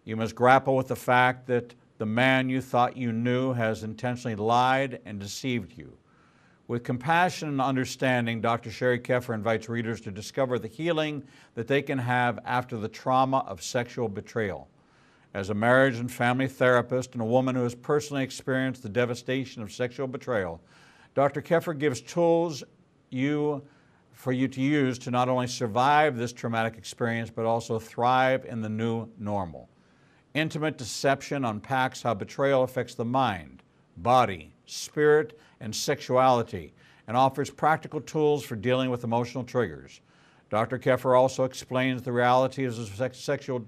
You must grapple with the fact that the man you thought you knew has intentionally lied and deceived you. With compassion and understanding, Dr. Sheri Keffer invites readers to discover the healing that they can have after the trauma of sexual betrayal. As a marriage and family therapist and a woman who has personally experienced the devastation of sexual betrayal, Dr. Keffer gives tools for you to use to not only survive this traumatic experience, but also thrive in the new normal. Intimate Deception unpacks how betrayal affects the mind, body, spirit, and sexuality, and offers practical tools for dealing with emotional triggers. Dr. Keffer also explains the realities of sexual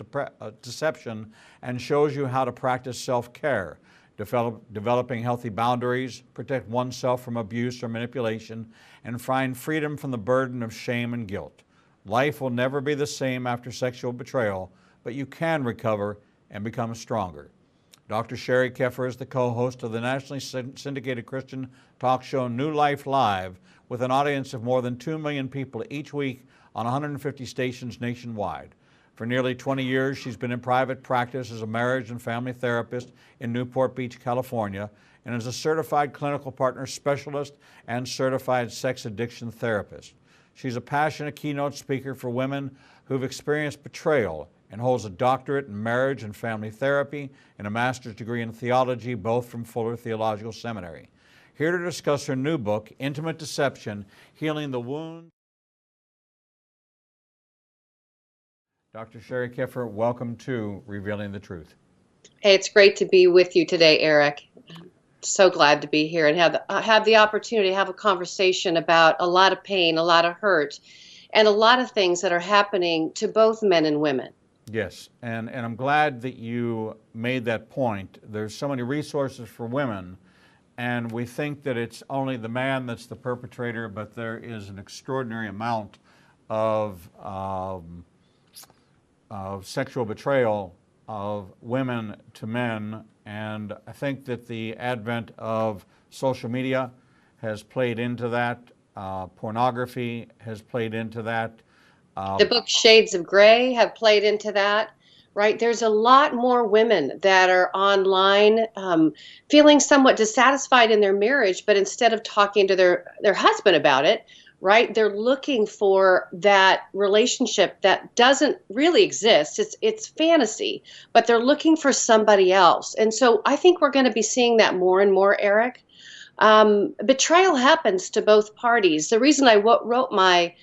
deception and shows you how to practice self-care, developing healthy boundaries, protect oneself from abuse or manipulation, and find freedom from the burden of shame and guilt. Life will never be the same after sexual betrayal, but you can recover and become stronger. Dr. Sheri Keffer is the co-host of the nationally syndicated Christian talk show New Life Live, with an audience of more than 2 million people each week on 150 stations nationwide. For nearly 20 years, she's been in private practice as a marriage and family therapist in Newport Beach, California, and is a certified clinical partner specialist and certified sex addiction therapist. She's a passionate keynote speaker for women who've experienced betrayal and holds a doctorate in marriage and family therapy and a master's degree in theology, both from Fuller Theological Seminary. Here to discuss her new book, Intimate Deception, Healing the Wound. Dr. Sheri Keffer, welcome to Revealing the Truth. Hey, it's great to be with you today, Eric. I'm so glad to be here and have the opportunity to have a conversation about a lot of pain, a lot of hurt, and a lot of things that are happening to both men and women. Yes, and I'm glad that you made that point. There's so many resources for women, and we think that it's only the man that's the perpetrator, but there is an extraordinary amount of sexual betrayal of women to men, and I think that the advent of social media has played into that. Pornography has played into that. The book Shades of Grey have played into that, right? There's a lot more women that are online feeling somewhat dissatisfied in their marriage, but instead of talking to their husband about it, right, they're looking for that relationship that doesn't really exist. It's fantasy, but they're looking for somebody else. And so I think we're going to be seeing that more and more, Eric. Betrayal happens to both parties. The reason I wrote my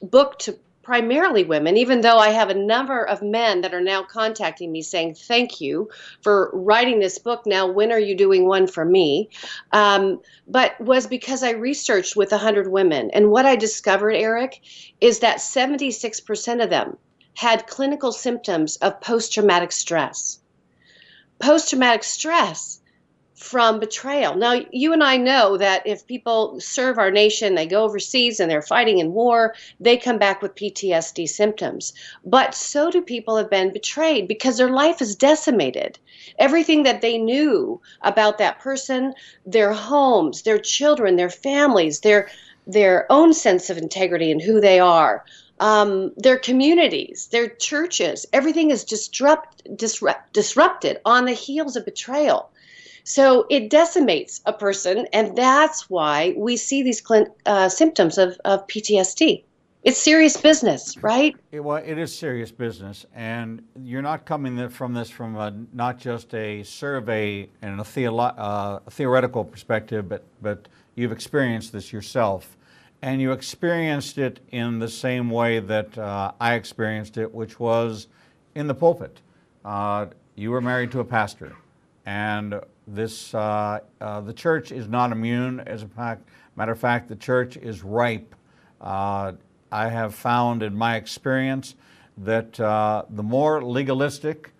book to primarily women, even though I have a number of men that are now contacting me saying, thank you for writing this book. Now, when are you doing one for me? But was because I researched with 100 women. And what I discovered, Eric, is that 76% of them had clinical symptoms of post-traumatic stress. Post-traumatic stress from betrayal. Now, you and I know that if people serve our nation, they go overseas and they're fighting in war, they come back with PTSD symptoms. But so do people have been betrayed because their life is decimated. Everything that they knew about that person, their homes, their children, their families, their own sense of integrity and who they are, their communities, their churches, everything is disrupted on the heels of betrayal. So it decimates a person, and that's why we see these symptoms of PTSD. It's serious business, right? It is serious business, and you're not coming from this from not just a survey and a theoretical perspective, but you've experienced this yourself, and you experienced it in the same way that I experienced it, which was in the pulpit. You were married to a pastor, and the church is not immune. As a matter of fact, the church is ripe. I have found in my experience that the more legalistic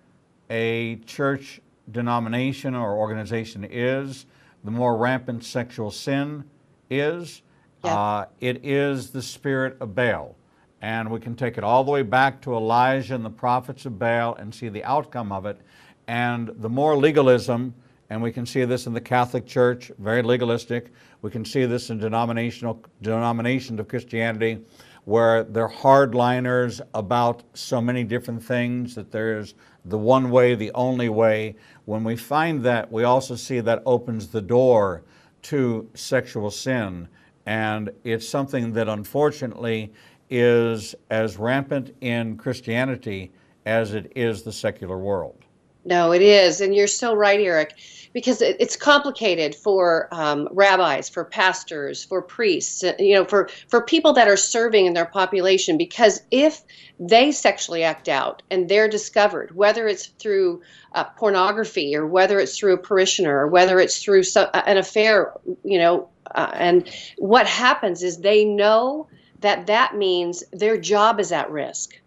a church denomination or organization is, the more rampant sexual sin is. Yeah. It is the spirit of Baal. And we can take it all the way back to Elijah and the prophets of Baal and see the outcome of it. And the more legalism, and we can see this in the Catholic Church, very legalistic. We can see this in denominations of Christianity. where they're hardliners about so many different things, that there's the one way, the only way. When we find that, we also see that opens the door to sexual sin. And it's something that unfortunately is as rampant in Christianity as it is the secular world. No, it is. And you're so right, Eric, because it's complicated for rabbis, for pastors, for priests, for people that are serving in their population, because if they sexually act out and they're discovered, whether it's through pornography or whether it's through a parishioner or whether it's through an affair, and what happens is they know that means their job is at risk.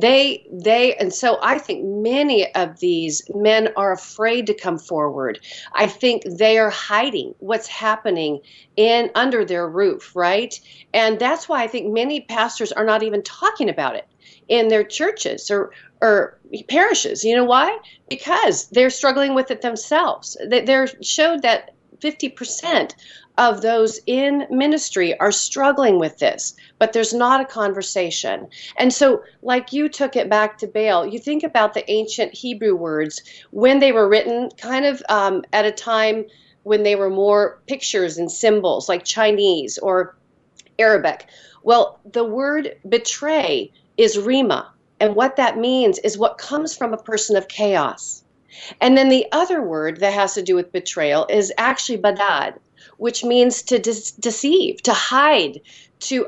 And so I think many of these men are afraid to come forward. I think they are hiding what's happening under their roof, right? And that's why I think many pastors are not even talking about it in their churches or parishes. You know why? Because they're struggling with it themselves. They're showed that 50% of those in ministry are struggling with this, but there's not a conversation. And so, like you took it back to Baal, you think about the ancient Hebrew words when they were written, kind of at a time when they were more pictures and symbols, like Chinese or Arabic. Well, the word betray is rima, and what that means is what comes from a person of chaos. And then the other word that has to do with betrayal is actually badad, which means to deceive, to hide, to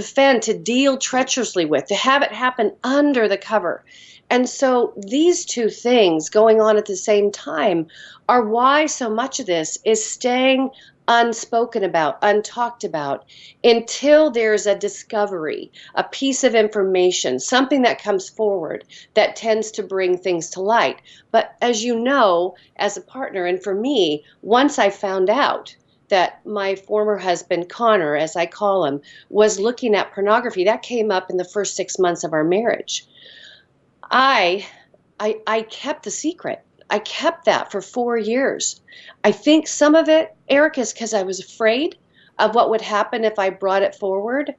fend, to deal treacherously with, to have it happen under the cover. And so these two things going on at the same time are why so much of this is staying unspoken about, untalked about, until there's a discovery, a piece of information, something that comes forward that tends to bring things to light. But as you know, as a partner, and for me, once I found out that my former husband, Connor, as I call him, was looking at pornography, that came up in the first 6 months of our marriage. I kept the secret. I kept that for 4 years. I think some of it, Eric, is because I was afraid of what would happen if I brought it forward.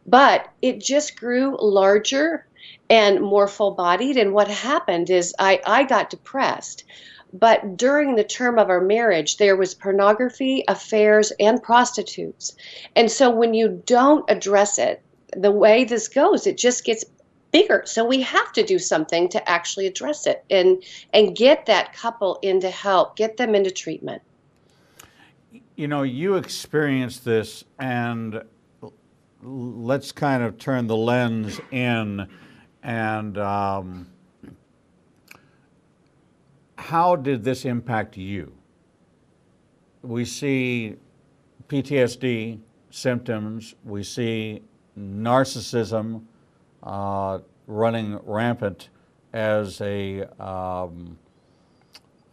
But it just grew larger and more full-bodied. And what happened is I got depressed. But during the term of our marriage, there was pornography, affairs, and prostitutes. And so when you don't address it, the way this goes, it just gets bigger. So we have to do something to actually address it and get that couple into help, get them into treatment. You experienced this, and let's kind of turn the lens in, and how did this impact you? We see PTSD symptoms, we see narcissism running rampant as an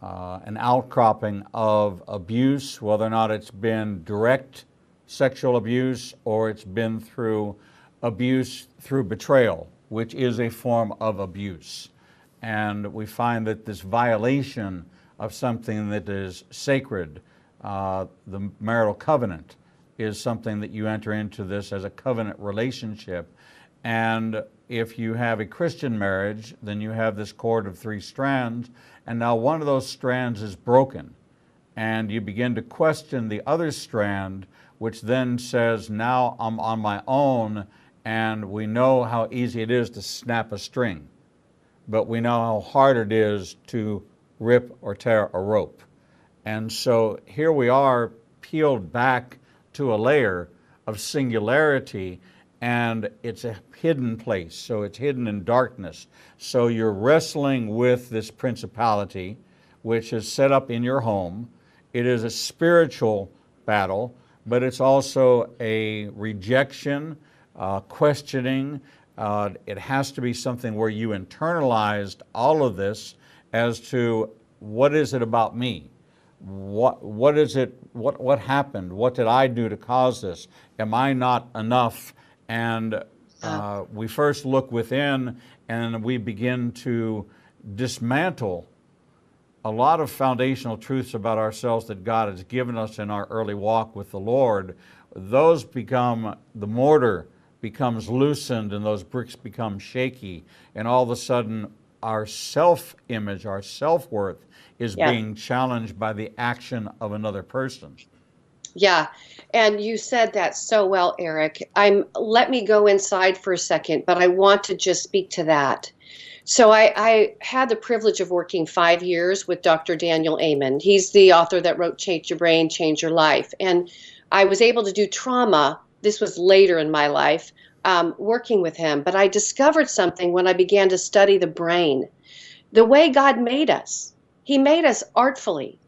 outcropping of abuse, whether or not it's been direct sexual abuse or it's been through abuse through betrayal, which is a form of abuse. And we find that this violation of something that is sacred, the marital covenant, is something that you enter into this as a covenant relationship. And if you have a Christian marriage, then you have this cord of 3 strands, and now one of those strands is broken. And you begin to question the other strand, which then says, now I'm on my own, and we know how easy it is to snap a string, but we know how hard it is to rip or tear a rope. And so here we are, peeled back to a layer of singularity, and it's a hidden place, so it's hidden in darkness. So you're wrestling with this principality, which is set up in your home. It is a spiritual battle, but it's also a rejection, questioning. It has to be something where you internalized all of this as to what is it about me? What is it? What happened? What did I do to cause this? Am I not enough? And we first look within, and we begin to dismantle a lot of foundational truths about ourselves that God has given us in our early walk with the Lord. Those become, the mortar becomes loosened and those bricks become shaky, and all of a sudden our self-image, our self-worth is being challenged by the action of another person. Yeah. And you said that so well, Eric. Let me go inside for a second, but I want to just speak to that. So I had the privilege of working 5 years with Dr. Daniel Amen. He's the author that wrote Change Your Brain, Change Your Life. And I was able to do trauma. This was later in my life, working with him. But I discovered something when I began to study the brain. The way God made us, he made us artfully.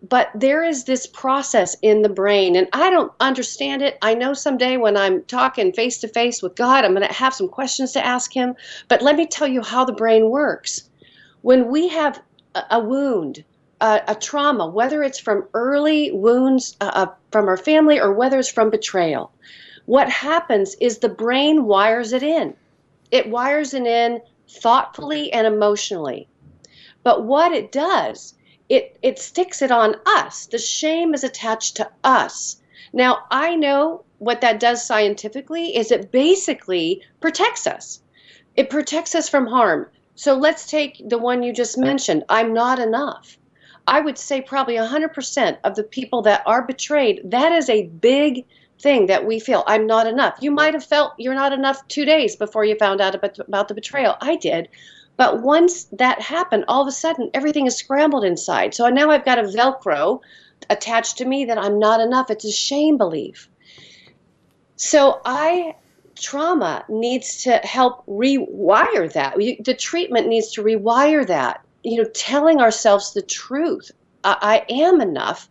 But there is this process in the brain, and I don't understand it. I know someday when I'm talking face to face with God, I'm going to have some questions to ask him. But let me tell you how the brain works. When we have a wound, a trauma, whether it's from early wounds from our family or whether it's from betrayal, what happens is the brain wires it in. It wires it in thoughtfully and emotionally. But what it does, it sticks it on us. The shame is attached to us. Now, I know what that does scientifically is it basically protects us. It protects us from harm. So let's take the one you just mentioned, I'm not enough. I would say probably 100% of the people that are betrayed, that is a big thing that we feel. I'm not enough. You might have felt you're not enough 2 days before you found out about the betrayal. I did. But once that happened, all of a sudden, everything is scrambled inside. So now I've got a Velcro attached to me that I'm not enough. It's a shame belief. So trauma needs to help rewire that. The treatment needs to rewire that. Telling ourselves the truth. I am enough.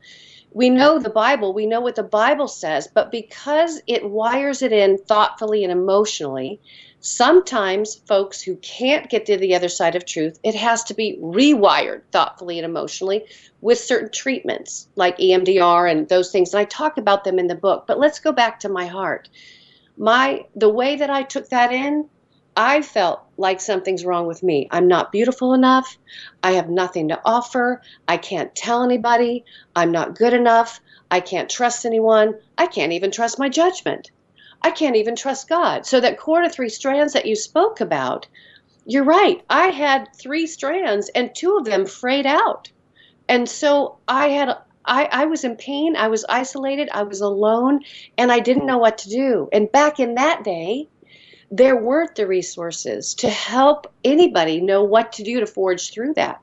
We know the Bible. We know what the Bible says. But because it wires it in thoughtfully and emotionally, sometimes folks who can't get to the other side of truth, it has to be rewired thoughtfully and emotionally with certain treatments like EMDR and those things. And I talk about them in the book. But let's go back to my heart. The way that I took that in, I felt like something's wrong with me. I'm not beautiful enough. I have nothing to offer. I can't tell anybody. I'm not good enough. I can't trust anyone. I can't even trust my judgment. I can't even trust God. So that core to 3 strands that you spoke about, you're right. I had 3 strands and 2 of them frayed out. And so I was in pain. I was isolated. I was alone and I didn't know what to do. And back in that day, there weren't the resources to help anybody know what to do to forge through that,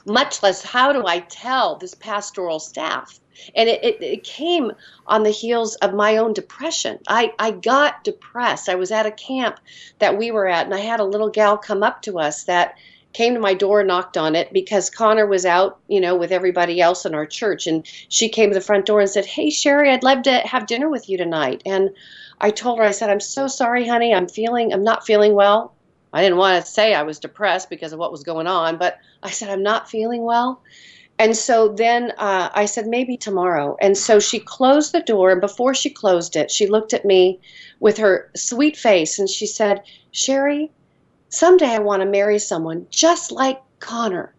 much less how do I tell this pastoral staff. And it came on the heels of my own depression. I got depressed. I was at a camp that we were at, and I had a little gal come up to us that came to my door, knocked on it because Connor was out, with everybody else in our church. And she came to the front door and said, "Hey, Sheri, I'd love to have dinner with you tonight." And I told her, I said, "I'm so sorry, honey. I'm not feeling well." I didn't want to say I was depressed because of what was going on, but I said, "I'm not feeling well." And so then I said, "Maybe tomorrow." And so she closed the door, and before she closed it, she looked at me with her sweet face, and she said, "Sheri, someday I want to marry someone just like Connor."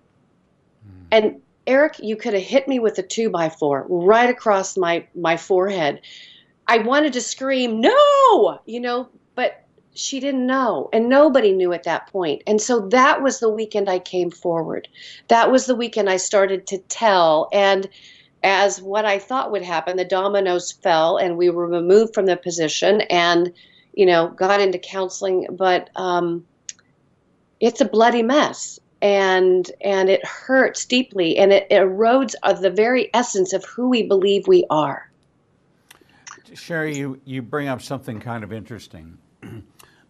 And Eric, you could have hit me with a 2x4 right across my forehead. I wanted to scream, "No!" But she didn't know, and nobody knew at that point. And so that was the weekend I came forward. That was the weekend I started to tell. And as what I thought would happen, the dominoes fell, and we were removed from the position and, got into counseling. But it's a bloody mess, and it hurts deeply, and it erodes of the very essence of who we believe we are. Sheri, you bring up something kind of interesting.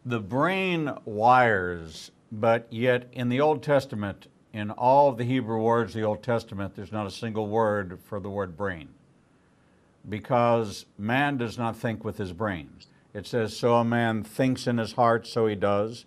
The brain wires, but yet in the Old Testament, in all of the Hebrew words of the Old Testament, there's not a single word for the word brain, because man does not think with his brain. It says, "So a man thinks in his heart, so he does.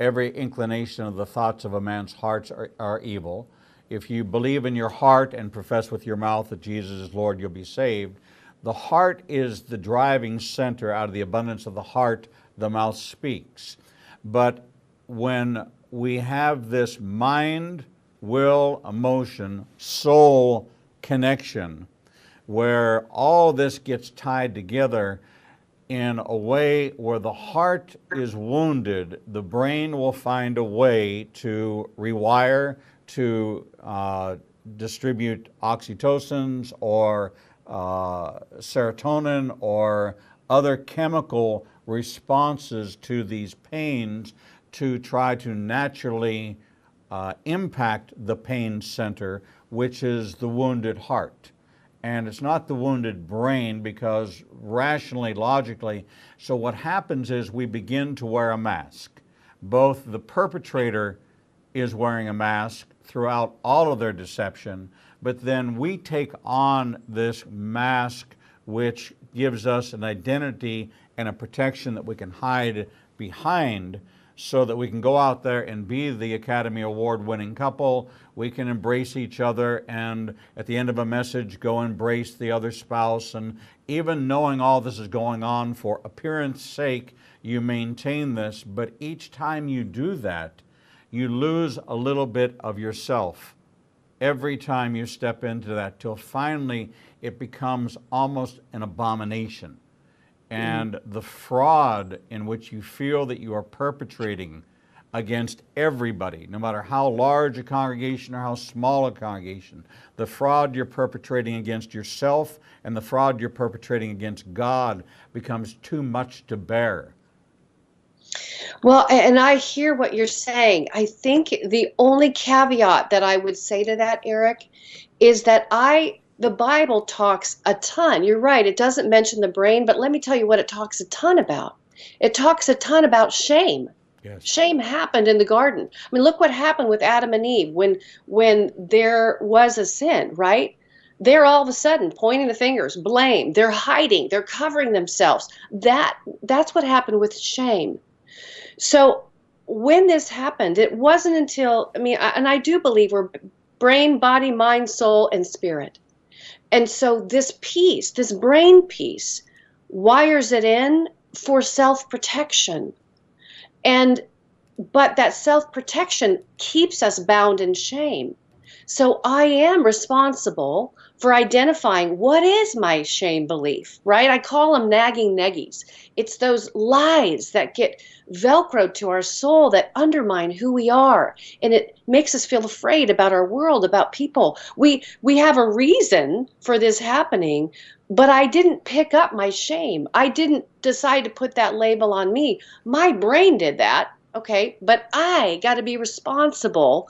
Every inclination of the thoughts of a man's hearts are evil. If you believe in your heart and profess with your mouth that Jesus is Lord, you'll be saved." The heart is the driving center. Out of the abundance of the heart, the mouth speaks. But when we have this mind, will, emotion, soul connection, where all this gets tied together, in a way where the heart is wounded, the brain will find a way to rewire, to distribute oxytocins or serotonin or other chemical responses to these pains to try to naturally impact the pain center, which is the wounded heart. And it's not the wounded brain, because rationally, logically, so what happens is we begin to wear a mask. Both the perpetrator is wearing a mask throughout all of their deception, but then we take on this mask which gives us an identity and a protection that we can hide behind, so that we can go out there and be the Academy Award winning couple. We can embrace each other, and at the end of a message go embrace the other spouse. And even knowing all this is going on for appearance sake, you maintain this, but each time you do that, you lose a little bit of yourself every time you step into that, till finally it becomes almost an abomination. And the fraud in which you feel that you are perpetrating against everybody, no matter how large a congregation or how small a congregation, the fraud you're perpetrating against yourself and the fraud you're perpetrating against God becomes too much to bear. Well, and I hear what you're saying. I think the only caveat that I would say to that, Eric, is that the Bible talks a ton. You're right, it doesn't mention the brain, but let me tell you what it talks a ton about. It talks a ton about shame. Yes. Shame happened in the garden. I mean, look what happened with Adam and Eve when there was a sin, right? They're all of a sudden pointing the fingers, blame. They're hiding. They're covering themselves. That's what happened with shame. So when this happened, it wasn't until, and I do believe we're brain, body, mind, soul, and spirit. And so this piece, this brain piece, wires it in for self-protection. But that self-protection keeps us bound in shame. So I am responsible for identifying what is my shame belief, right? I call them nagging neggies. It's those lies that get Velcroed to our soul that undermine who we are. And it makes us feel afraid about our world, about people. We have a reason for this happening, but I didn't pick up my shame. I didn't decide to put that label on me. My brain did that, okay? But I got to be responsible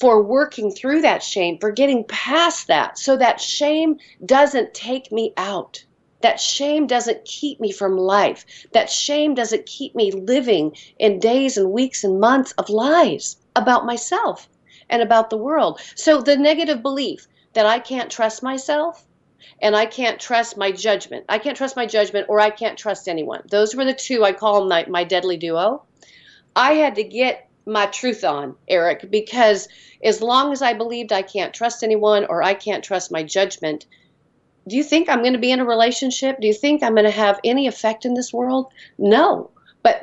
for working through that shame, for getting past that, so that shame doesn't take me out. That shame doesn't keep me from life. That shame doesn't keep me living in days and weeks and months of lies about myself and about the world. So the negative belief that I can't trust myself and I can't trust my judgment. I can't trust my judgment, or I can't trust anyone. Those were the two I call my deadly duo. I had to get my truth on, Eric, because as long as I believed I can't trust anyone or I can't trust my judgment, do you think I'm going to be in a relationship? Do you think I'm going to have any effect in this world? No. But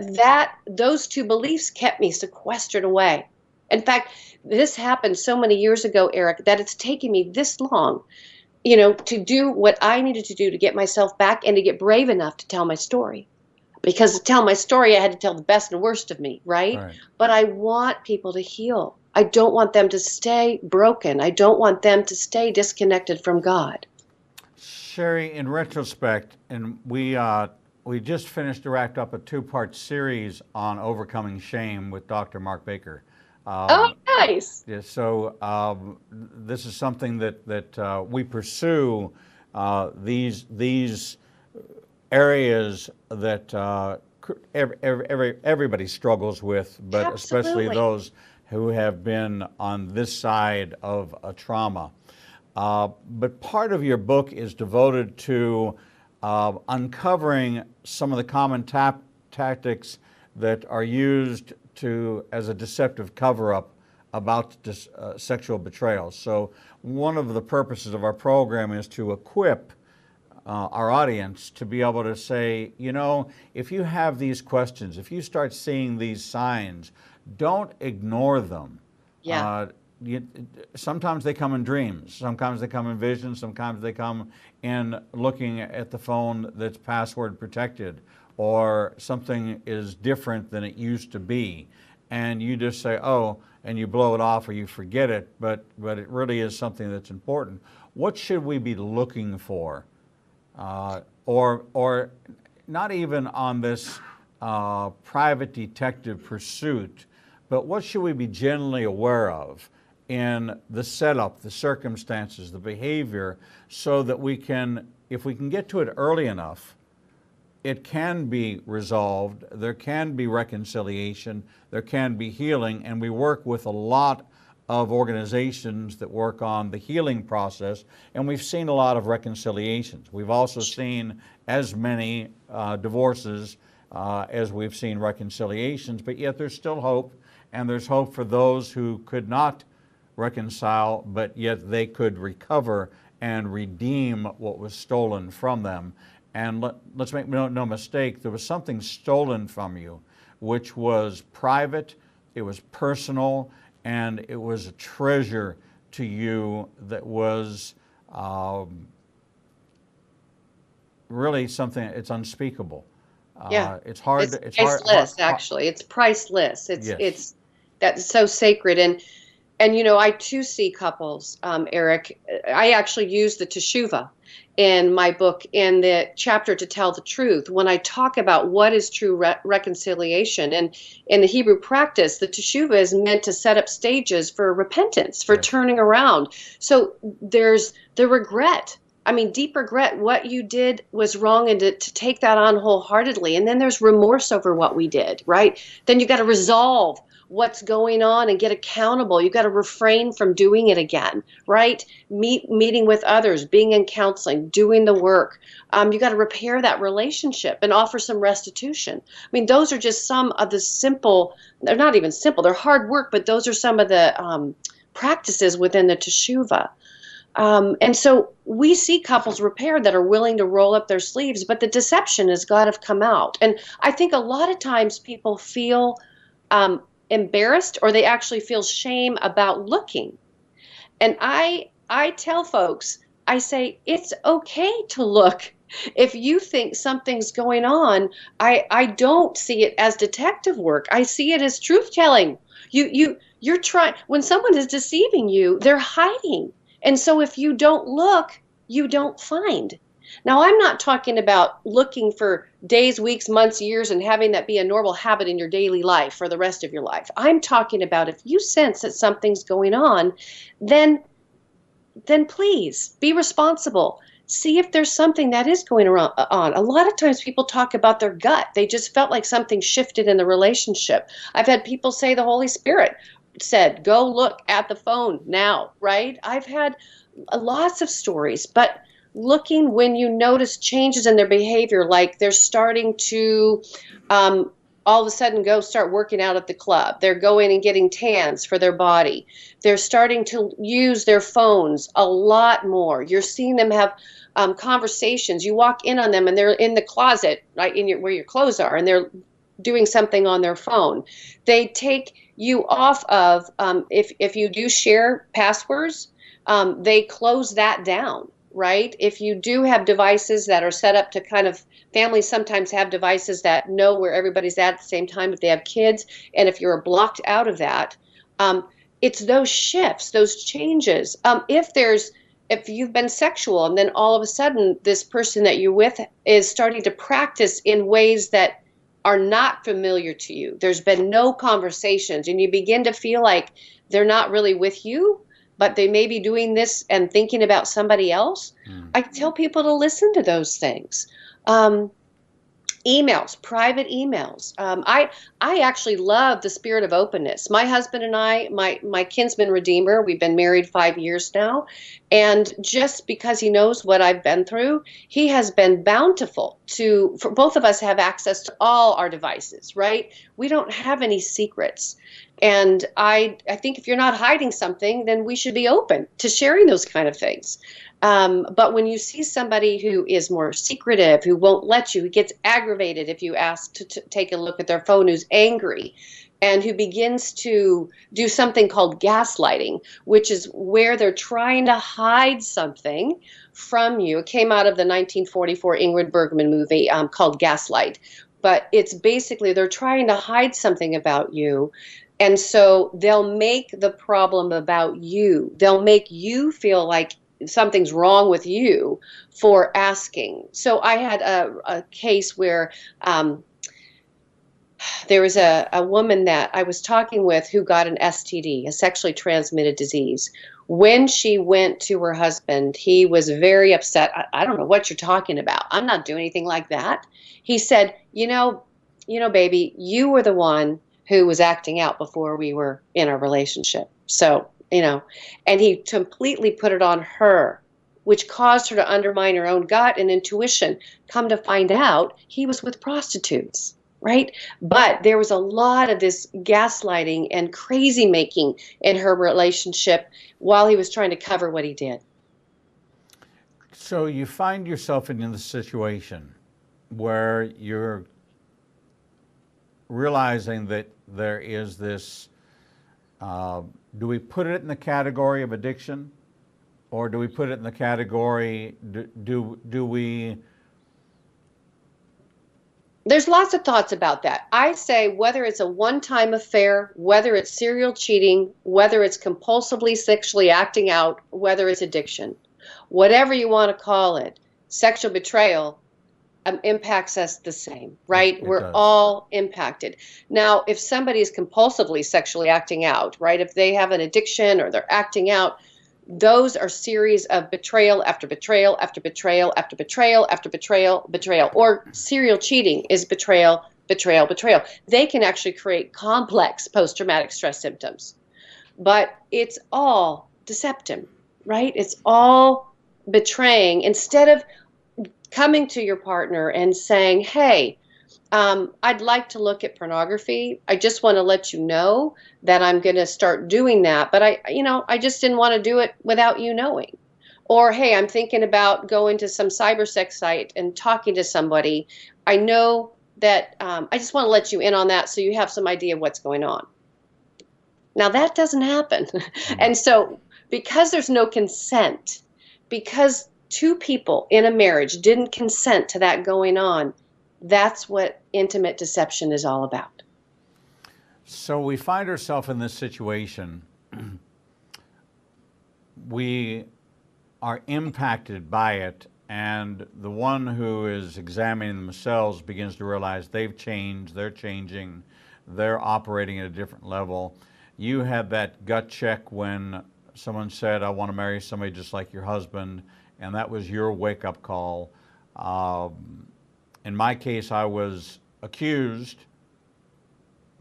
those two beliefs kept me sequestered away. In fact, this happened so many years ago, Eric, that it's taken me this long, to do what I needed to do to get myself back and to get brave enough to tell my story. Because to tell my story, I had to tell the best and worst of me, right? But I want people to heal. I don't want them to stay broken. I don't want them to stay disconnected from God. Sheri, in retrospect, and we just wrapped up a two-part series on overcoming shame with Dr. Mark Baker. Oh, nice. Yeah, so this is something that we pursue, these areas that everybody struggles with, but Absolutely. especially those who have been on this side of a trauma. But part of your book is devoted to uncovering some of the common tactics that are used as a deceptive cover-up about sexual betrayal. So one of the purposes of our program is to equip our audience to be able to say, if you have these questions, if you start seeing these signs, don't ignore them. Yeah. Sometimes they come in dreams, sometimes they come in visions, sometimes they come in looking at the phone that's password protected, or something is different than it used to be, and you just say, oh, and you blow it off or you forget it, but it really is something that's important. What should we be looking for? Or not even on this private detective pursuit, but what should we be generally aware of in the setup, the circumstances, the behavior, so that we can, if we can get to it early enough, it can be resolved, there can be reconciliation, there can be healing, and we work with a lot of organizations that work on the healing process, and we've seen a lot of reconciliations. We've also seen as many divorces as we've seen reconciliations, but yet there's still hope, and there's hope for those who could not reconcile, but yet they could recover and redeem what was stolen from them. And let's make no mistake, there was something stolen from you, which was private, it was personal, and it was a treasure to you that was really something, it's unspeakable. Yeah, it's hard. it's priceless. Actually, it's priceless. Yes. It's that's so sacred. And you know, I too see couples, Eric. I actually use the teshuvah in my book in the chapter To Tell the Truth when I talk about what is true reconciliation. And in the Hebrew practice, the teshuvah is meant to set up stages for repentance, for turning around. So there's the regret. I mean, deep regret, what you did was wrong, and to take that on wholeheartedly. And then there's remorse over what we did, right? Then you got to resolve what's going on and get accountable. You got to refrain from doing it again, right? Meeting with others, being in counseling, doing the work. You got to repair that relationship and offer some restitution. I mean, those are just some of the simple, they're not even simple, they're hard work, but those are some of the practices within the teshuvah. And so we see couples repair that are willing to roll up their sleeves, but the deception has got to come out. And I think a lot of times people feel embarrassed, or they actually feel shame about looking. And I tell folks, I say, it's okay to look. If you think something's going on, I don't see it as detective work. I see it as truth telling. You're trying, when someone is deceiving you, they're hiding. And so if you don't look, you don't find. Now, I'm not talking about looking for days, weeks, months, years, and having that be a normal habit in your daily life for the rest of your life. I'm talking about if you sense that something's going on, then please be responsible. See if there's something that is going on. A lot of times people talk about their gut. They just felt like something shifted in the relationship. I've had people say the Holy Spirit said, go look at the phone now, right? I've had lots of stories, but looking when you notice changes in their behavior, like they're starting to all of a sudden go start working out at the club. They're going and getting tans for their body. They're starting to use their phones a lot more. You're seeing them have conversations. You walk in on them and they're in the closet, right, where your clothes are, and they're doing something on their phone. They take you off of, if you do share passwords, they close that down, right? If you do have devices that are set up to kind of, families sometimes have devices that know where everybody's at the same time if they have kids, and if you're blocked out of that, it's those shifts, those changes. If you've been sexual and then all of a sudden this person that you're with is starting to practice in ways that are not familiar to you. There's been no conversations, and you begin to feel like they're not really with you, but they may be doing this and thinking about somebody else. I tell people to listen to those things. Emails, private emails. I actually love the spirit of openness. My husband and I, my kinsman redeemer, we've been married 5 years now. And just because he knows what I've been through, he has been bountiful for both of us have access to all our devices, right? We don't have any secrets. And I think if you're not hiding something, then we should be open to sharing those kind of things. But when you see somebody who is more secretive, who won't let you, who gets aggravated if you ask to take a look at their phone, who's angry, and who begins to do something called gaslighting, which is where they're trying to hide something from you. It came out of the 1944 Ingrid Bergman movie called Gaslight. But it's basically they're trying to hide something about you. And so they'll make the problem about you. They'll make you feel like something's wrong with you for asking. So I had a case where there was a woman that I was talking with who got an STD, a sexually transmitted disease. When she went to her husband, he was very upset. I don't know what you're talking about. I'm not doing anything like that. He said, baby, you were the one who was acting out before we were in a relationship. So, and he completely put it on her, which caused her to undermine her own gut and intuition. Come to find out, he was with prostitutes. Right? But there was a lot of this gaslighting and crazy making in her relationship while he was trying to cover what he did. So you find yourself in this situation where you're realizing that there is this, do we put it in the category of addiction? Or do we put it in the category, do we... There's lots of thoughts about that. I say whether it's a one-time affair, whether it's serial cheating, whether it's compulsively sexually acting out, whether it's addiction, whatever you want to call it, sexual betrayal impacts us the same, right? It We're does. all impacted. Now, if somebody is compulsively sexually acting out, right, if they have an addiction or they're acting out, those are series of betrayal after betrayal after betrayal after betrayal after betrayal, betrayal. Or serial cheating is betrayal, betrayal, betrayal. They can actually create complex post-traumatic stress symptoms. But it's all deceptive, right? It's all betraying. Instead of coming to your partner and saying, hey, I'd like to look at pornography. I just want to let you know that I'm going to start doing that. But I just didn't want to do it without you knowing. Or, hey, I'm thinking about going to some cyber sex site and talking to somebody. I know that I just want to let you in on that so you have some idea of what's going on. Now, that doesn't happen. And so because there's no consent, because two people in a marriage didn't consent to that going on, that's what intimate deception is all about. So we find ourselves in this situation. We are impacted by it, and the one who is examining themselves begins to realize they've changed, they're changing, they're operating at a different level. You had that gut check when someone said, I want to marry somebody just like your husband, and that was your wake-up call. In my case, I was accused,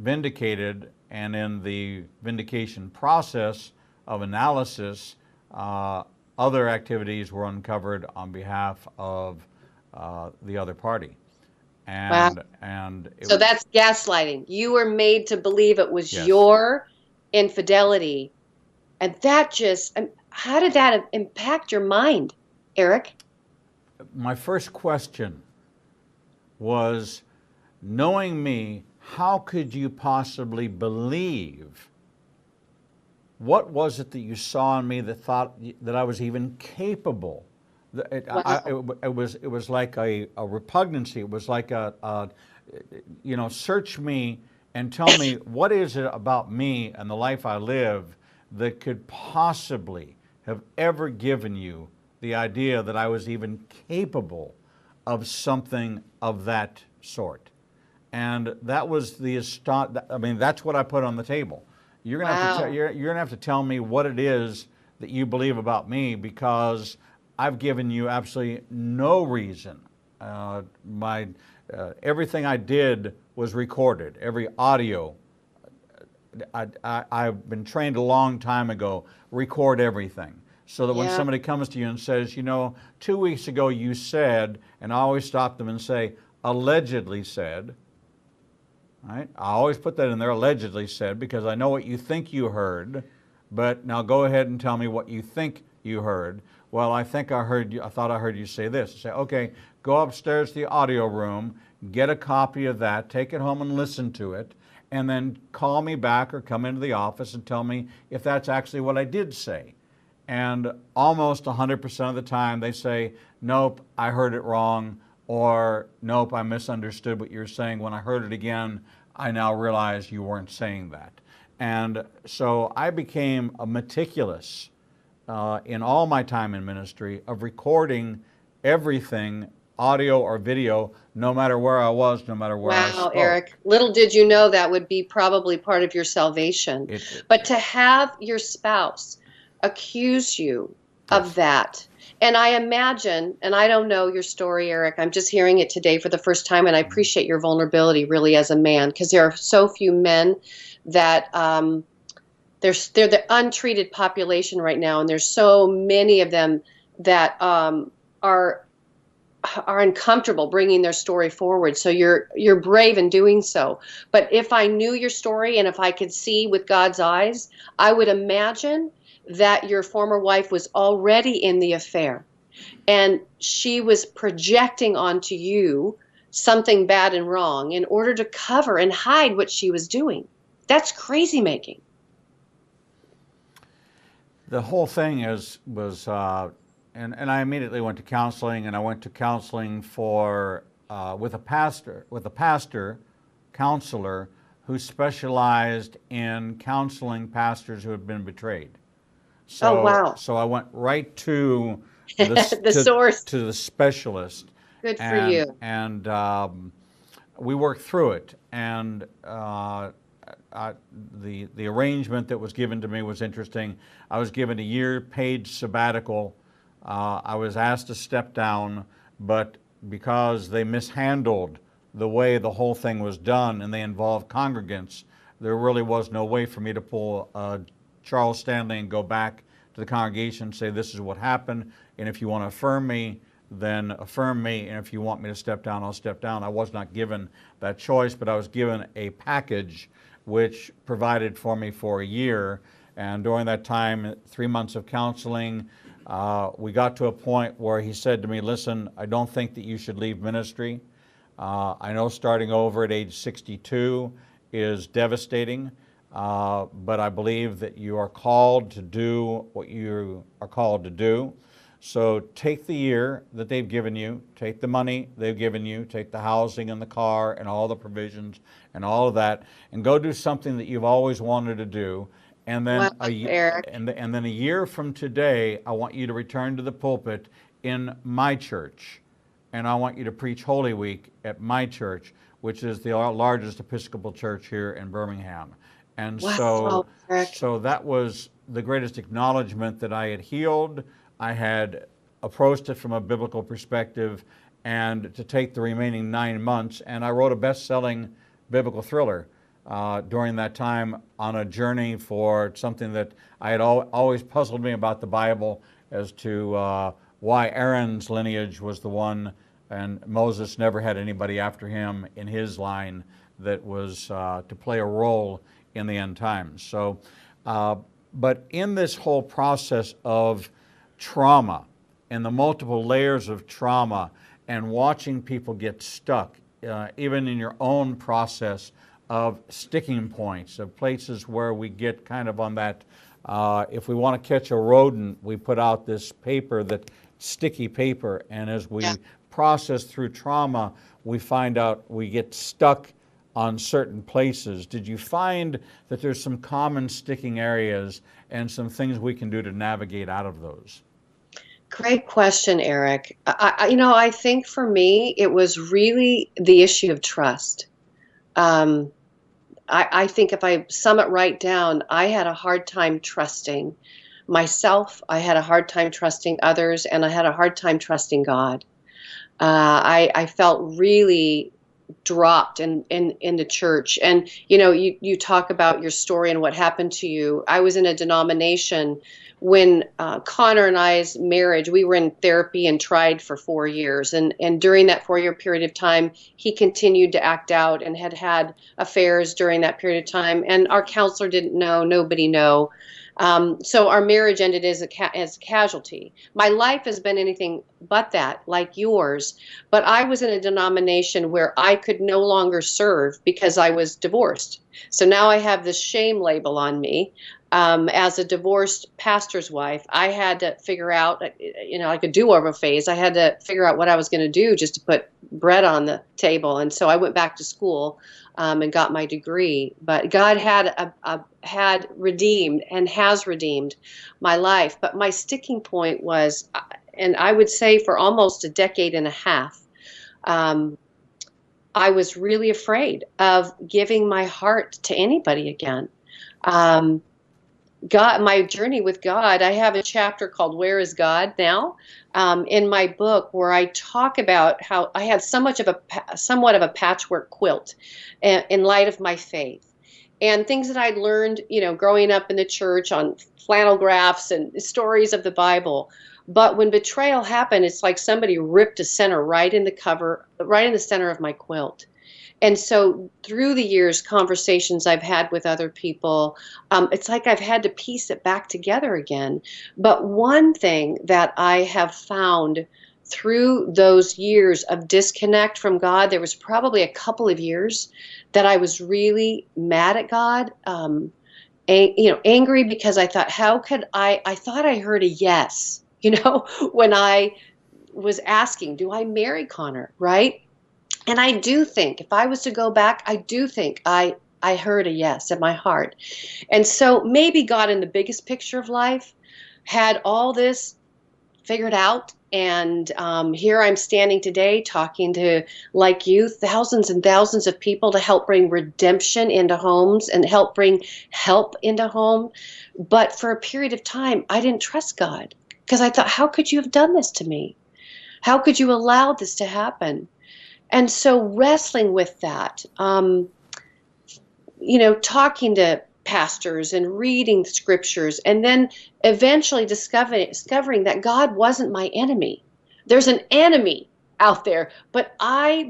vindicated, and in the vindication process of analysis, other activities were uncovered on behalf of the other party. And, Wow. and So that's gaslighting. You were made to believe it was Yes. your infidelity. And that just, how did that impact your mind, Eric? My first question was, knowing me, how could you possibly believe? What was it that you saw in me that thought that I was even capable? It was like a repugnancy. It was like search me and tell me what is it about me and the life I live that could possibly have ever given you the idea that I was even capable of something of that sort. And that was that's what I put on the table. You're gonna have to you're gonna have to tell me what it is that you believe about me, because I've given you absolutely no reason. Everything I did was recorded. Every audio. I've been trained a long time ago. Record everything. So that when somebody comes to you and says, 2 weeks ago you said, and I always stop them and say, allegedly said, right? I always put that in there, allegedly said, because I know what you think you heard, but now go ahead and tell me what you think you heard. Well, I thought I heard you say this. I say, okay, go upstairs to the audio room, get a copy of that, take it home and listen to it, and then call me back or come into the office and tell me if that's actually what I did say. And almost 100% of the time they say, nope, I heard it wrong, or nope, I misunderstood what you're saying. When I heard it again, I now realize you weren't saying that. And so I became a meticulous in all my time in ministry of recording everything, audio or video, no matter where I was, no matter where I Wow, spoke. Eric, little did you know that would be probably part of your salvation. But to have your spouse accuse you of that, and I imagine, and I don't know your story, Eric, I'm just hearing it today for the first time, and I appreciate your vulnerability really as a man, because there are so few men that they're the untreated population right now, and there's so many of them that are uncomfortable bringing their story forward. So you're brave in doing so. But if I knew your story and if I could see with God's eyes, I would imagine that your former wife was already in the affair and she was projecting onto you something bad and wrong in order to cover and hide what she was doing. That's crazy making. The whole thing was and I immediately went to counseling, and I went to counseling for with a pastor counselor who specialized in counseling pastors who had been betrayed. So, oh, wow. So I went right to the source, to the specialist. Good for you. And we worked through it, and the arrangement that was given to me was interesting. I was given a year paid sabbatical. I was asked to step down, but because they mishandled the way the whole thing was done and they involved congregants, there really was no way for me to pull Charles Stanley and go back to the congregation and say, this is what happened, and if you want to affirm me, then affirm me, and if you want me to step down, I'll step down. I was not given that choice, but I was given a package which provided for me for a year, and during that time, 3 months of counseling, we got to a point where he said to me, listen, I don't think that you should leave ministry. I know starting over at age 62 is devastating, but I believe that you are called to do what you are called to do. So take the year that they've given you, take the money they've given you, take the housing and the car and all the provisions and all of that, and go do something that you've always wanted to do. And then, and then a year from today, I want you to return to the pulpit in my church. And I want you to preach Holy Week at my church, which is the largest Episcopal church here in Birmingham. And so that was the greatest acknowledgement that I had healed. I had approached it from a biblical perspective, and to take the remaining 9 months. And I wrote a best-selling biblical thriller during that time on a journey for something that I had always puzzled me about the Bible as to why Aaron's lineage was the one, and Moses never had anybody after him in his line that was to play a role in the end times. So, but in this whole process of trauma and the multiple layers of trauma and watching people get stuck, even in your own process of sticking points, of places where we get kind of on that, if we want to catch a rodent, we put out this paper, that sticky paper, and as we process through trauma, we find out we get stuck on certain places. Did you find that there's some common sticking areas and some things we can do to navigate out of those? Great question, Eric. I think for me, it was really the issue of trust. I think if I sum it right down, I had a hard time trusting myself. I had a hard time trusting others, and I had a hard time trusting God. I felt really dropped in the church. And, you talk about your story and what happened to you. I was in a denomination when Connor and I's marriage, we were in therapy and tried for 4 years. And during that 4-year period of time, he continued to act out and had affairs during that period of time. And our counselor didn't know, nobody knew. So our marriage ended as as a casualty. My life has been anything but that, like yours. But I was in a denomination where I could no longer serve because I was divorced. So now I have this shame label on me. As a divorced pastor's wife, I had to figure out, like a do-over phase. I had to figure out what I was going to do just to put bread on the table. And so I went back to school and got my degree. But God had redeemed and has redeemed my life. But my sticking point was, and I would say for almost a decade and a half, I was really afraid of giving my heart to anybody again. My journey with God, I have a chapter called Where is God Now? In my book, where I talk about how I had somewhat of a patchwork quilt in light of my faith and things that I'd learned, growing up in the church on flannel graphs and stories of the Bible. But when betrayal happened, it's like somebody ripped a center right in the center of my quilt. And so through the years, conversations I've had with other people, it's like I've had to piece it back together again. But one thing that I have found through those years of disconnect from God, there was probably a couple of years that I was really mad at God, angry because I thought, how could I thought I heard a yes, when I was asking, do I marry Connor, right? And I do think, if I was to go back, I do think I heard a yes in my heart. And so maybe God in the biggest picture of life had all this figured out. And here I'm standing today talking to, like you, thousands and thousands of people to help bring redemption into homes and help bring help into home. But for a period of time, I didn't trust God because I thought, how could you have done this to me? How could you allow this to happen? And so wrestling with that, talking to pastors and reading scriptures, and then eventually discovering that God wasn't my enemy. There's an enemy out there, but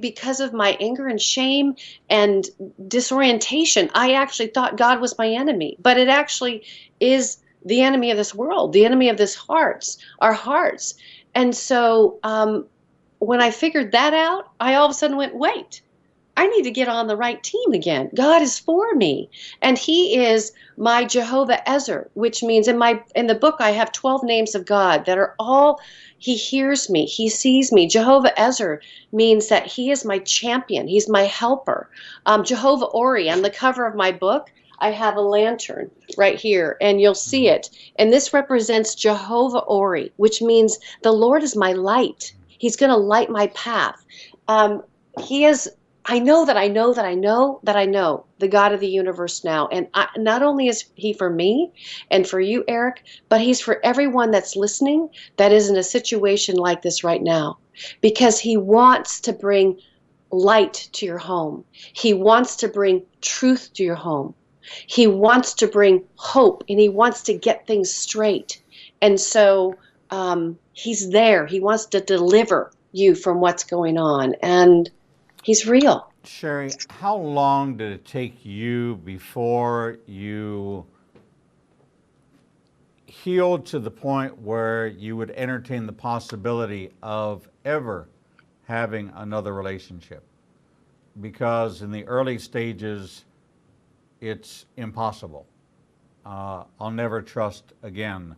because of my anger and shame and disorientation, I actually thought God was my enemy. But it actually is the enemy of this world, the enemy of our hearts. And so, when I figured that out, I all of a sudden went, wait, I need to get on the right team again. God is for me. And he is my Jehovah Ezer, which means in the book I have 12 names of God that are all, he hears me, he sees me. Jehovah Ezer means that he is my champion, he's my helper. Jehovah Ori, on the cover of my book, I have a lantern right here, and you'll see it. And this represents Jehovah Ori, which means the Lord is my light. He's going to light my path. He is, I know the God of the universe now. And not only is he for me and for you, Eric, but he's for everyone that's listening that is in a situation like this right now. Because he wants to bring light to your home. He wants to bring truth to your home. He wants to bring hope, and he wants to get things straight. And so, he's there. He wants to deliver you from what's going on, and he's real. Sheri, how long did it take you before you healed to the point where you would entertain the possibility of ever having another relationship? Because in the early stages, it's impossible. I'll never trust again.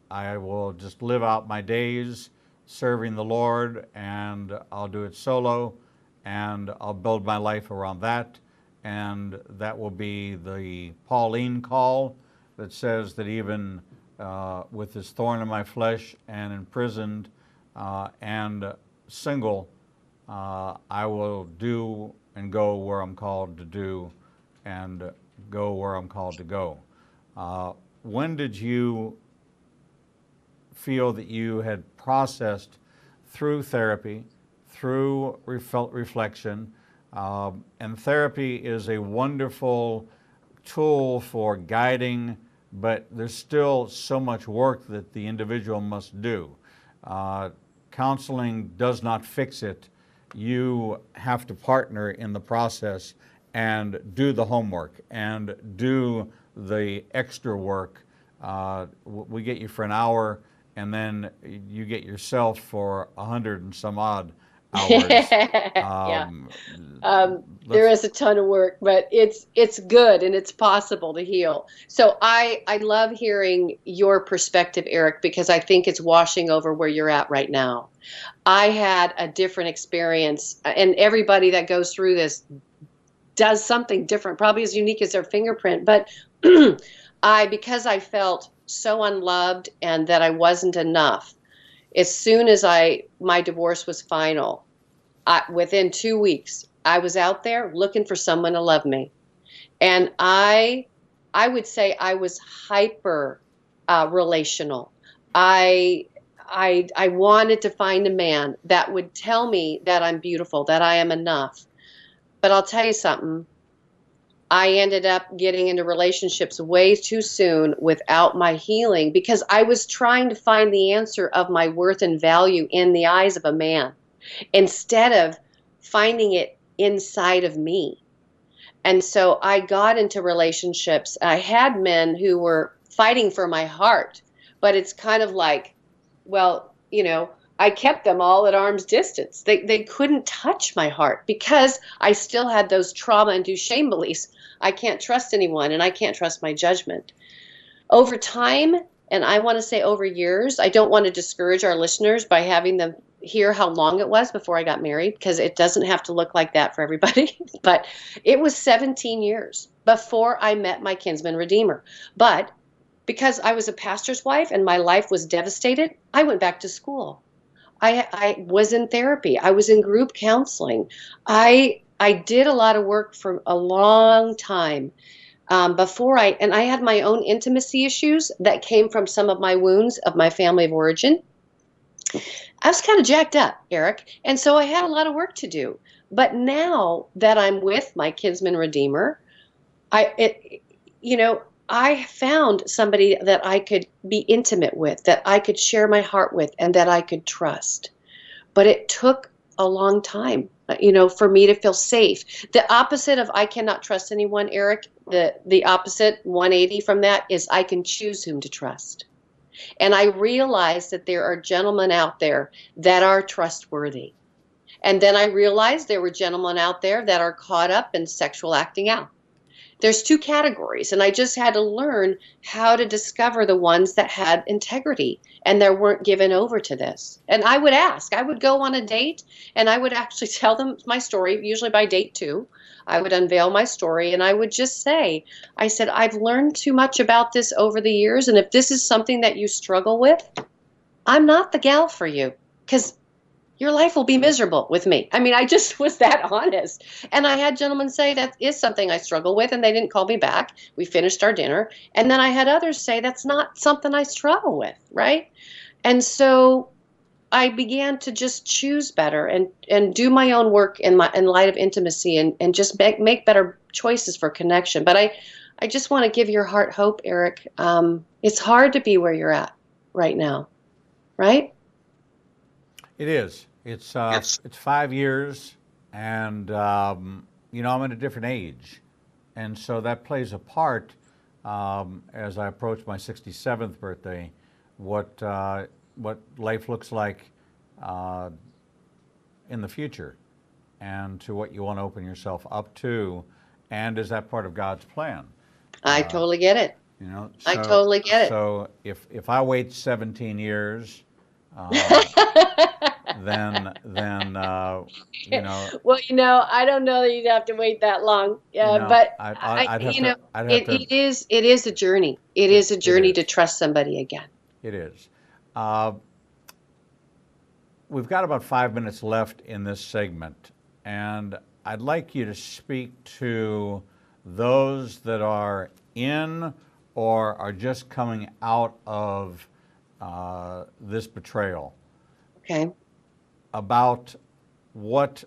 I will just live out my days serving the Lord, and I'll do it solo, and I'll build my life around that, and that will be the Pauline call that says that even with this thorn in my flesh and imprisoned and single, I will do and go where I'm called to do and go where I'm called to go. When did you feel that you had processed through therapy, through reflection, and therapy is a wonderful tool for guiding, but there's still so much work that the individual must do. Counseling does not fix it. You have to partner in the process and do the homework and do the extra work. We get you for an hour, and then you get yourself for 100 and some odd hours. Yeah. There is a ton of work, but it's good and it's possible to heal. So I love hearing your perspective, Eric, because I think it's washing over where you're at right now. I had a different experience, and everybody that goes through this does something different, probably as unique as their fingerprint. But because I felt so unloved and that I wasn't enough, as soon as my divorce was final, within 2 weeks, I was out there looking for someone to love me. And I would say I was hyper relational. I I wanted to find a man that would tell me that I'm beautiful, that I am enough. But I'll tell you something. I ended up getting into relationships way too soon without my healing because I was trying to find the answer of my worth and value in the eyes of a man instead of finding it inside of me. And so I got into relationships. I had men who were fighting for my heart, but it's kind of like, well, I kept them all at arm's distance. They couldn't touch my heart because I still had those trauma-induced shame beliefs. I can't trust anyone and I can't trust my judgment. Over time, and I want to say over years, I don't want to discourage our listeners by having them hear how long it was before I got married, because it doesn't have to look like that for everybody. But it was 17 years before I met my kinsman redeemer. But because I was a pastor's wife and my life was devastated, I went back to school. I was in therapy. I was in group counseling. I did a lot of work for a long time before I had my own intimacy issues that came from some of my wounds of my family of origin. I was kind of jacked up, Eric, and so I had a lot of work to do. But now that I'm with my kinsman redeemer, I found somebody that I could be intimate with, that I could share my heart with, and that I could trust. But it took a long time, for me to feel safe. The opposite of I cannot trust anyone, Eric, the opposite 180 from that is I can choose whom to trust. And I realized that there are gentlemen out there that are trustworthy. And then I realized there were gentlemen out there that are caught up in sexual acting out. There's two categories, and I just had to learn how to discover the ones that had integrity and that weren't given over to this. And I would go on a date, and I would actually tell them my story, usually by date 2. I would unveil my story, and I would just say, I've learned too much about this over the years, and if this is something that you struggle with, I'm not the gal for you, because your life will be miserable with me. I mean, I just was that honest. And I had gentlemen say that is something I struggle with, and they didn't call me back. We finished our dinner. And then I had others say that's not something I struggle with, right? And so I began to just choose better and do my own work in light of intimacy and just make better choices for connection. But I just want to give your heart hope, Eric. It's hard to be where you're at right now, right? It is. It's 5 years, and I'm at a different age, and so that plays a part as I approach my 67th birthday. What life looks like in the future, and to what you want to open yourself up to, and is that part of God's plan? I totally get it. I totally get it. So if I wait 17 years. Then Well, I don't know that you'd have to wait that long. But it is a journey. It is a journey to trust somebody again. It is. We've got about 5 minutes left in this segment, and I'd like you to speak to those that are in or are just coming out of this betrayal. Okay. About what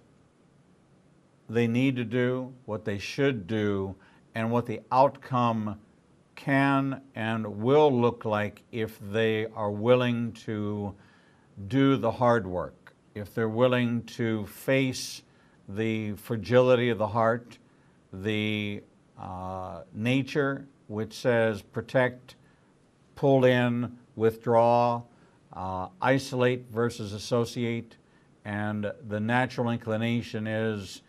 they need to do, what they should do, and what the outcome can and will look like if they are willing to do the hard work, if they're willing to face the fragility of the heart, the nature, which says protect, pull in, withdraw, isolate versus associate, and the natural inclination is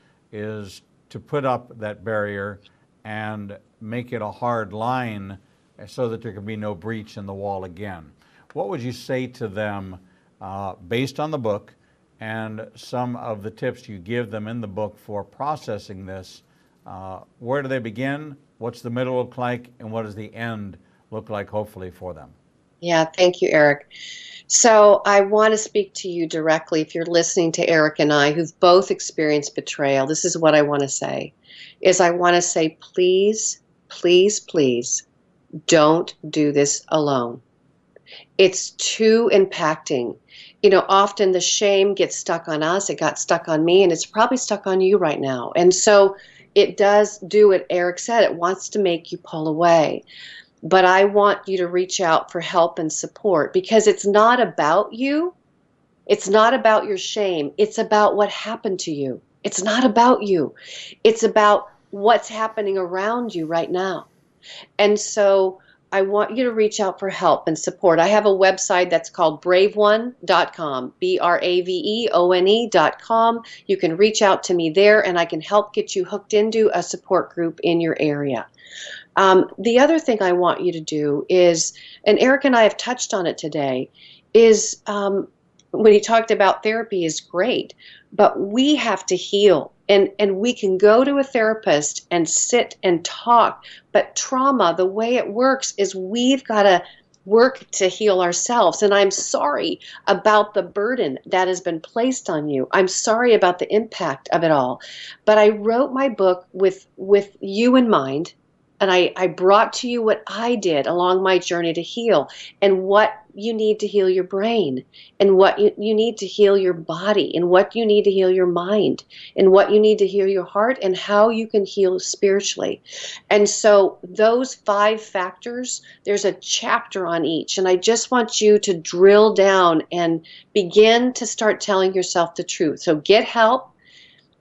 to put up that barrier and make it a hard line so that there can be no breach in the wall again. What would you say to them based on the book and some of the tips you give them in the book for processing this? Where do they begin? What's the middle look like? And what does the end look like, hopefully, for them? Yeah, thank you, Eric. So I want to speak to you directly. If you're listening to Eric and I, who've both experienced betrayal, this is what I want to say, please, please, please don't do this alone. It's too impacting. Often the shame gets stuck on us. It got stuck on me, and it's probably stuck on you right now. And so it does do what Eric said. It wants to make you pull away. But I want you to reach out for help and support, because it's not about you. It's not about your shame. It's about what happened to you. It's not about you. It's about what's happening around you right now. And so I want you to reach out for help and support. I have a website that's called braveone.com, braveone.com. You can reach out to me there, and I can help get you hooked into a support group in your area. The other thing I want you to do is, and Eric and I have touched on it today, is when he talked about therapy is great, but we have to heal. And we can go to a therapist and sit and talk, but trauma, the way it works is we've got to work to heal ourselves. And I'm sorry about the burden that has been placed on you. I'm sorry about the impact of it all. But I wrote my book with you in mind. And I brought to you what I did along my journey to heal, and what you need to heal your brain, and what you need to heal your body, and what you need to heal your mind, and what you need to heal your heart, and how you can heal spiritually. And so those 5 factors, there's a chapter on each. And I just want you to drill down and begin to start telling yourself the truth. So get help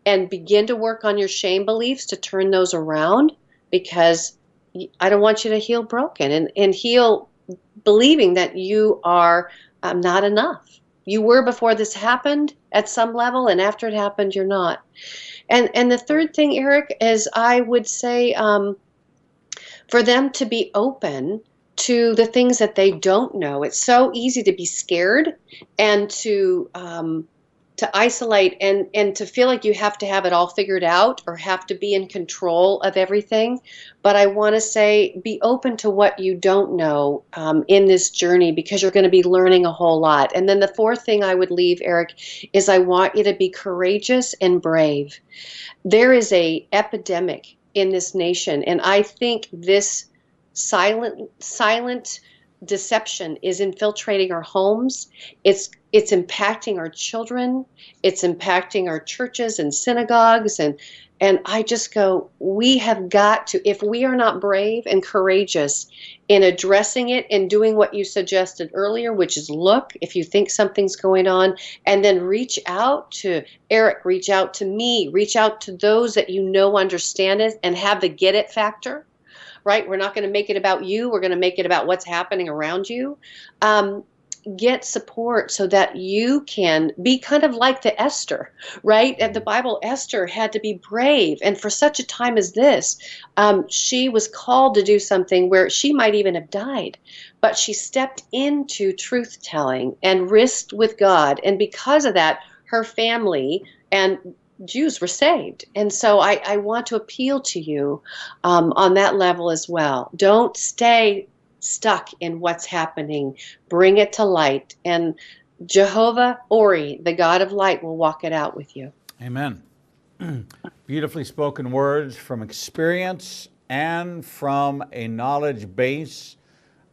and begin to work on your shame beliefs to turn those around, because I don't want you to heal broken and heal believing that you are not enough. You were before this happened at some level, and after it happened, you're not. And the third thing, Eric, is I would say for them to be open to the things that they don't know. It's so easy to be scared and to isolate and to feel like you have to have it all figured out or have to be in control of everything. But I want to say, be open to what you don't know in this journey, because you're going to be learning a whole lot. And then the fourth thing I would leave, Eric, is I want you to be courageous and brave. There is an epidemic in this nation, and I think this silent deception is infiltrating our homes. It's impacting our children. It's impacting our churches and synagogues. And I just go, we have got to, if we are not brave and courageous in addressing it and doing what you suggested earlier, which is look, if you think something's going on, and then reach out to Eric, reach out to me, reach out to those that you know understand it and have the get it factor. Right? We're not going to make it about you. We're going to make it about what's happening around you. Get support so that you can be kind of like the Esther, right? At the Bible, Esther had to be brave. And for such a time as this, she was called to do something where she might even have died. But she stepped into truth telling and risked with God. And because of that, her family and Jews were saved. And so I want to appeal to you on that level as well. Don't stay stuck in what's happening. Bring it to light. And Jehovah Ori, the God of light, will walk it out with you. Amen. Beautifully spoken words from experience and from a knowledge base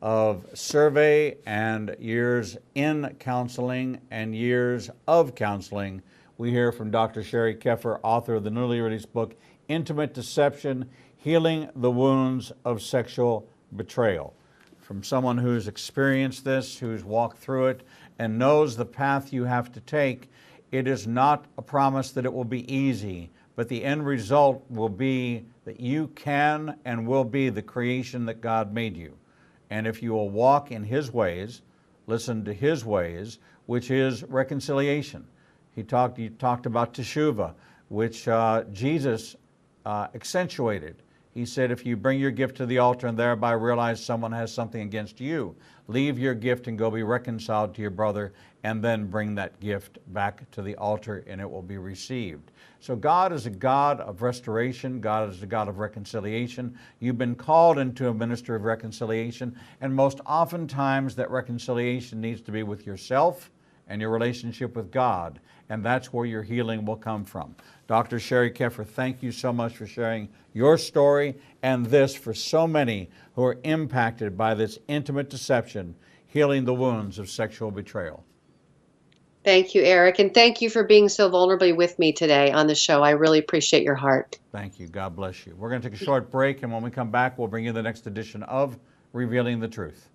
of survey and years in counseling and years of counseling. We hear from Dr. Sheri Keffer, author of the newly released book, Intimate Deception, Healing the Wounds of Sexual Betrayal. From someone who's experienced this, who's walked through it, and knows the path you have to take, it is not a promise that it will be easy, but the end result will be that you can and will be the creation that God made you. And if you will walk in His ways, listen to His ways, which is reconciliation. He talked about teshuvah, which Jesus accentuated. He said, if you bring your gift to the altar and thereby realize someone has something against you, leave your gift and go be reconciled to your brother, and then bring that gift back to the altar and it will be received. So God is a God of restoration. God is a God of reconciliation. You've been called into a ministry of reconciliation, and most oftentimes that reconciliation needs to be with yourself and your relationship with God, and that's where your healing will come from. Dr. Sheri Keffer, thank you so much for sharing your story and this for so many who are impacted by this intimate deception, healing the wounds of sexual betrayal. Thank you, Eric, and thank you for being so vulnerably with me today on the show. I really appreciate your heart. Thank you. God bless you. We're going to take a short break, and when we come back, we'll bring you the next edition of Revealing the Truth.